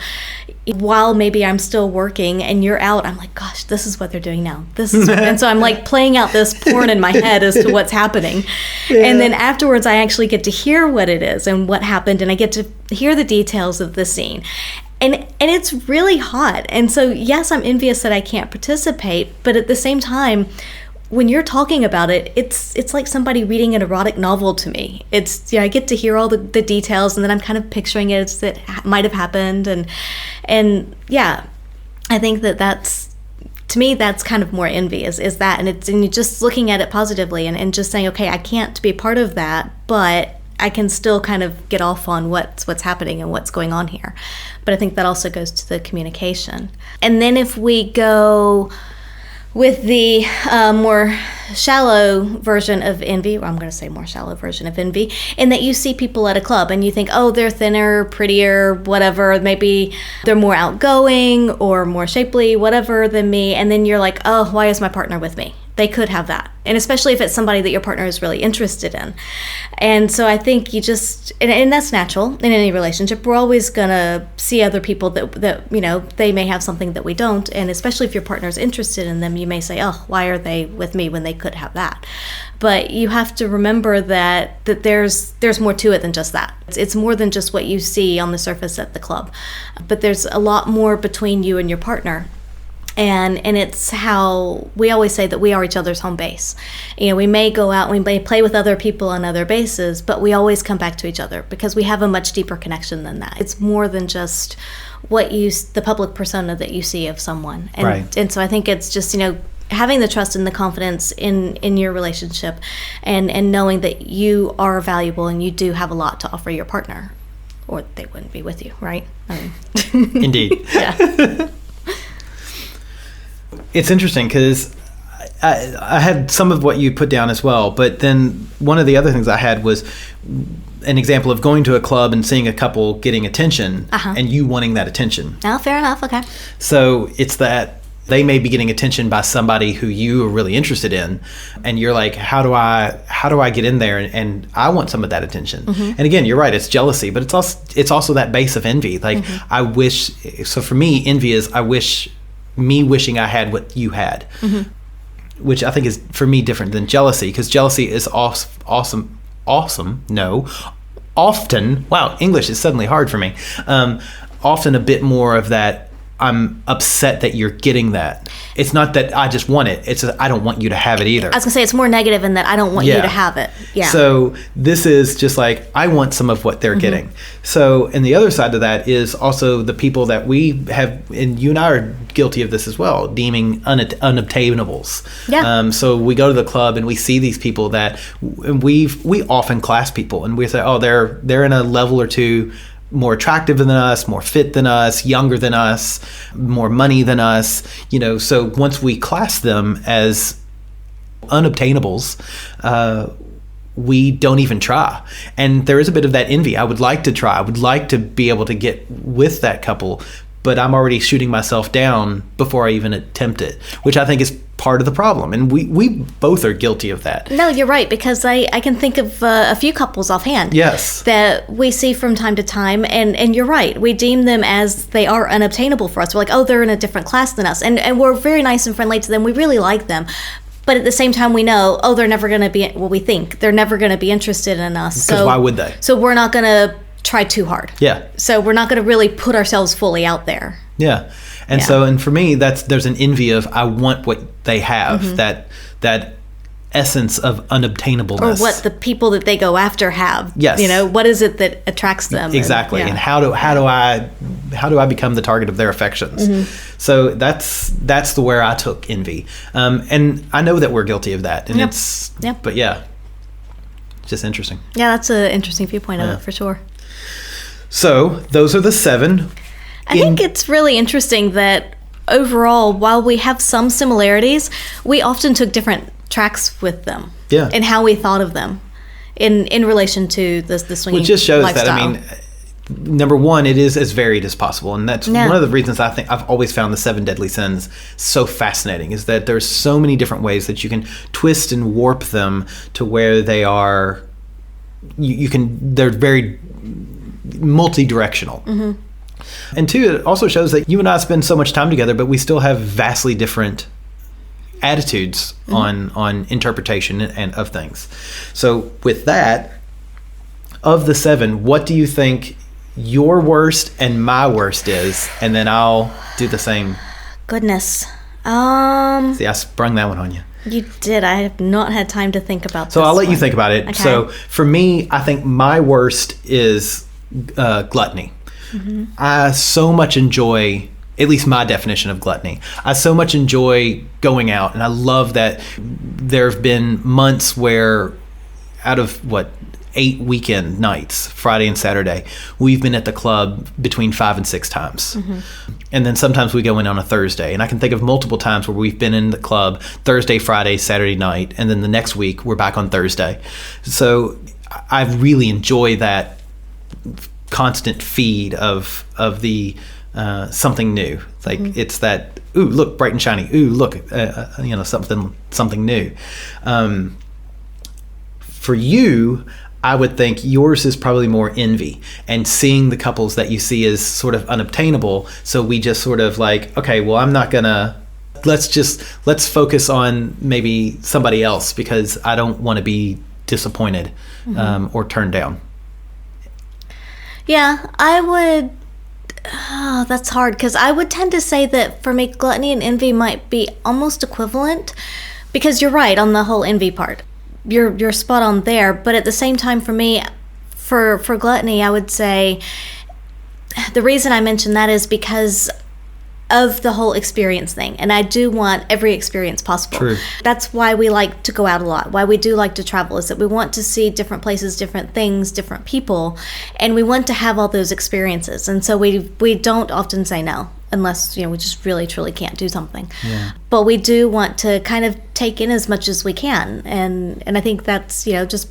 while maybe I'm still working and you're out, I'm like, gosh, this is what they're doing now. And so I'm like playing out this porn in my head as to what's happening. Yeah. And then afterwards, I actually get to hear what it is and what happened, and I get to hear the details of the scene. And it's really hot. And so, yes, I'm envious that I can't participate, but at the same time, when you're talking about it, it's like somebody reading an erotic novel to me. I get to hear all the details, and then I'm kind of picturing it as it might have happened, and yeah, I think that's, to me, that's kind of more envy is that, and you're just looking at it positively and just saying, okay, I can't be a part of that, but I can still kind of get off on what's happening and what's going on here. But I think that also goes to the communication. And then if we go with the more shallow version of envy, or I'm going to say more shallow version of envy, in that you see people at a club and you think, oh, they're thinner, prettier, whatever, maybe they're more outgoing or more shapely, whatever than me, and then you're like, oh, why is my partner with me? They could have that. And especially if it's somebody that your partner is really interested in. And so I think you just, and that's natural in any relationship. We're always going to see other people that they may have something that we don't. And especially if your partner's interested in them, you may say, oh, why are they with me when they could have that? But you have to remember that there's more to it than just that. It's more than just what you see on the surface at the club. But there's a lot more between you and your partner. And it's how we always say that we are each other's home base. We may go out, we may play with other people on other bases, but we always come back to each other because we have a much deeper connection than that. It's more than just the public persona that you see of someone. And, right. And so I think it's just, having the trust and the confidence in your relationship and knowing that you are valuable and you do have a lot to offer your partner, or they wouldn't be with you, right? Indeed. Yeah. It's interesting because I had some of what you put down as well, but then one of the other things I had was an example of going to a club and seeing a couple getting attention and you wanting that attention. Oh, fair enough. Okay. So it's that they may be getting attention by somebody who you are really interested in, and you're like, how do I get in there and I want some of that attention? Mm-hmm. And again, you're right, it's jealousy, but it's also that base of envy. Like I wish. So for me, envy is wishing I had what you had, which I think is, for me, different than jealousy, because jealousy is often, wow, English is suddenly hard for me, often a bit more of that, I'm upset that you're getting that. It's not that I just want it, it's I don't want you to have it either. I was going to say, it's more negative in that I don't want you to have it. Yeah. So this is just like, I want some of what they're getting. So, and the other side of that is also the people that we have, and you and I are guilty of this as well, deeming unobtainables. Yeah. So we go to the club and we see these people that we often class people, and we say, oh, they're in a level or two more attractive than us, more fit than us, younger than us, more money than us, so once we class them as unobtainables, we don't even try. And there is a bit of that envy. I would like to try. I would like to be able to get with that couple, but I'm already shooting myself down before I even attempt it, which I think is part of the problem. And we both are guilty of that. No, you're right, because I can think of a few couples offhand. Yes. That we see from time to time, and you're right, we deem them as they are unobtainable for us. We're like, oh, they're in a different class than us. And we're very nice and friendly to them. We really like them. But at the same time, we know, oh, they're never going to be, we think, they're never going to be interested in us. Because why would they? So we're not going to try too hard. Yeah. So we're not going to really put ourselves fully out there. Yeah. And so, and for me, there's an envy of, I want what they have, that essence of unobtainableness. Or what the people that they go after have. Yes. What is it that attracts them? Exactly. And how do I become the target of their affections? So that's where I took envy. And I know that we're guilty of that. And but yeah, it's just interesting. Yeah, that's an interesting viewpoint of it for sure. So those are the 7. I think it's really interesting that overall, while we have some similarities, we often took different tracks with them. Yeah. And how we thought of them in relation to the swinging Which just shows lifestyle. that, number one, it is as varied as possible. And that's one of the reasons I think I've always found the 7 deadly sins so fascinating, is that there's so many different ways that you can twist and warp them to where they are, they're very multi-directional. And two, it also shows that you and I spend so much time together, but we still have vastly different attitudes on interpretation and of things. So with that, of the 7, what do you think your worst and my worst is? And then I'll do the same. Goodness. See, I sprung that one on you. You did. I have not had time to think about this. So I'll let you think about it. Okay. So for me, I think my worst is gluttony. I so much enjoy, at least my definition of gluttony, I so much enjoy going out. And I love that there have been months where out of 8 weekend nights, Friday and Saturday, we've been at the club between 5 and 6 times. And then sometimes we go in on a Thursday. And I can think of multiple times where we've been in the club Thursday, Friday, Saturday night, and then the next week we're back on Thursday. So I really enjoy that constant feed of the something new. Like it's that, ooh, look, bright and shiny. Ooh, look, something new. For you, I would think yours is probably more envy and seeing the couples that you see as sort of unobtainable. So we just sort of like, okay, well, I'm not gonna, let's focus on maybe somebody else because I don't want to be disappointed or turned down. Yeah, I would. Oh, that's hard because I would tend to say that for me, gluttony and envy might be almost equivalent, because you're right on the whole envy part. You're spot on there, but at the same time, for me, for gluttony, I would say the reason I mention that is because of the whole experience thing, and I do want every experience possible. True. That's why we like to go out a lot, why we do like to travel, is that we want to see different places, different things, different people, and we want to have all those experiences. And so we don't often say no unless we just really truly can't do something. But we do want to kind of take in as much as we can, and I think that's just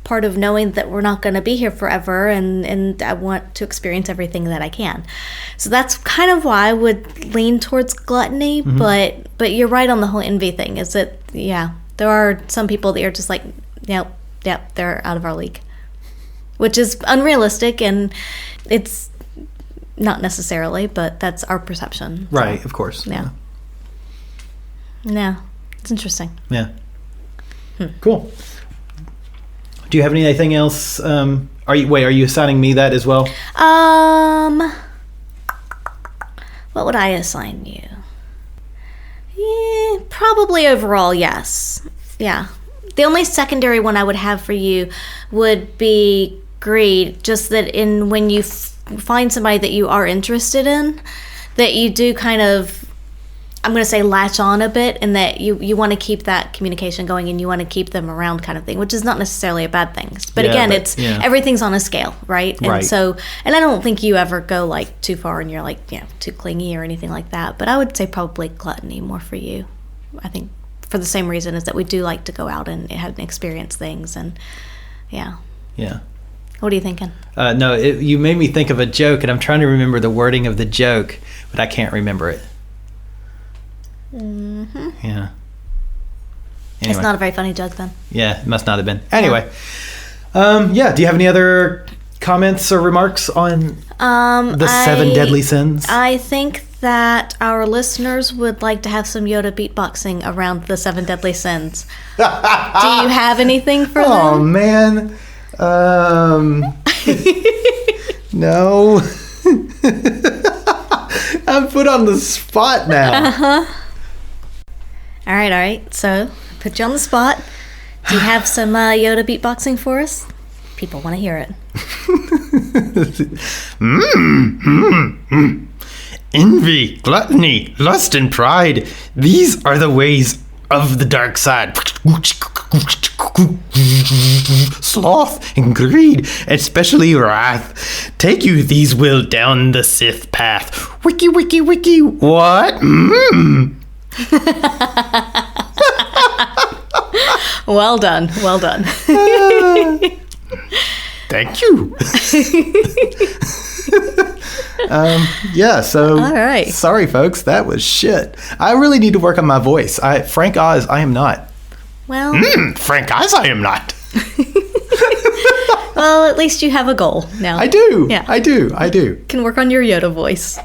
part of knowing that we're not going to be here forever, and I want to experience everything that I can. So that's kind of why I would lean towards gluttony, but you're right on the whole envy thing, is that there are some people that are just like, yep, they're out of our league, which is unrealistic, and it's not necessarily, but that's our perception. Right, of course. Yeah, it's interesting. Yeah. Cool. Do you have anything else? Are you assigning me that as well? What would I assign you? Yeah, probably overall, yes. Yeah. The only secondary one I would have for you would be greed, just that when you find somebody that you are interested in, that you do kind of, I'm going to say, latch on a bit, and that you want to keep that communication going and you want to keep them around, kind of thing, which is not necessarily a bad thing. But everything's on a scale, right? And so, and I don't think you ever go like too far and you're like, too clingy or anything like that. But I would say probably gluttony more for you. I think for the same reason, is that we do like to go out and have experience things, and yeah. What are you thinking? No, you made me think of a joke, and I'm trying to remember the wording of the joke, but I can't remember it. Yeah. Anyway. It's not a very funny joke then. Yeah, it must not have been. Anyway, do you have any other comments or remarks on the 7 deadly sins? I think that our listeners would like to have some Yoda beatboxing around the 7 deadly sins. Do you have anything for them? Oh man, no. I'm put on the spot now. All right. So, put you on the spot. Do you have some Yoda beatboxing for us? People want to hear it. Envy, gluttony, lust, and pride. These are the ways of the dark side. Sloth and greed, especially wrath. Take you these will down the Sith path. Wiki, wiki, wiki. What? Well done. Thank you. So all right. Sorry, folks. That was shit. I really need to work on my voice. Frank Oz, I am not. Well, Frank Oz, I am not. well, at least you have a goal now. I do. Yeah. I do. Can work on your Yoda voice.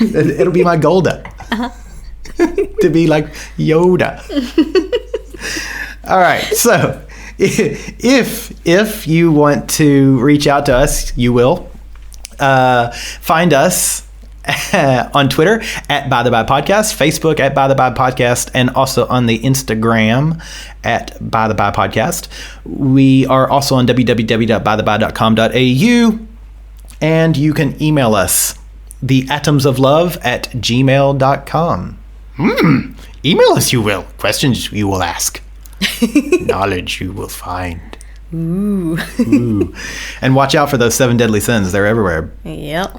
It'll be my Golda. To be like Yoda. All right. So if you want to reach out to us, you will. Find us on Twitter at By the By Podcast, Facebook at By the By Podcast, and also on the Instagram at By the By Podcast. We are also on www.bytheby.com.au, and you can email us, theatomsoflove@gmail.com. Email us, you will. Questions you will ask. Knowledge you will find. Ooh. And watch out for those 7 deadly sins. They're everywhere. Yep.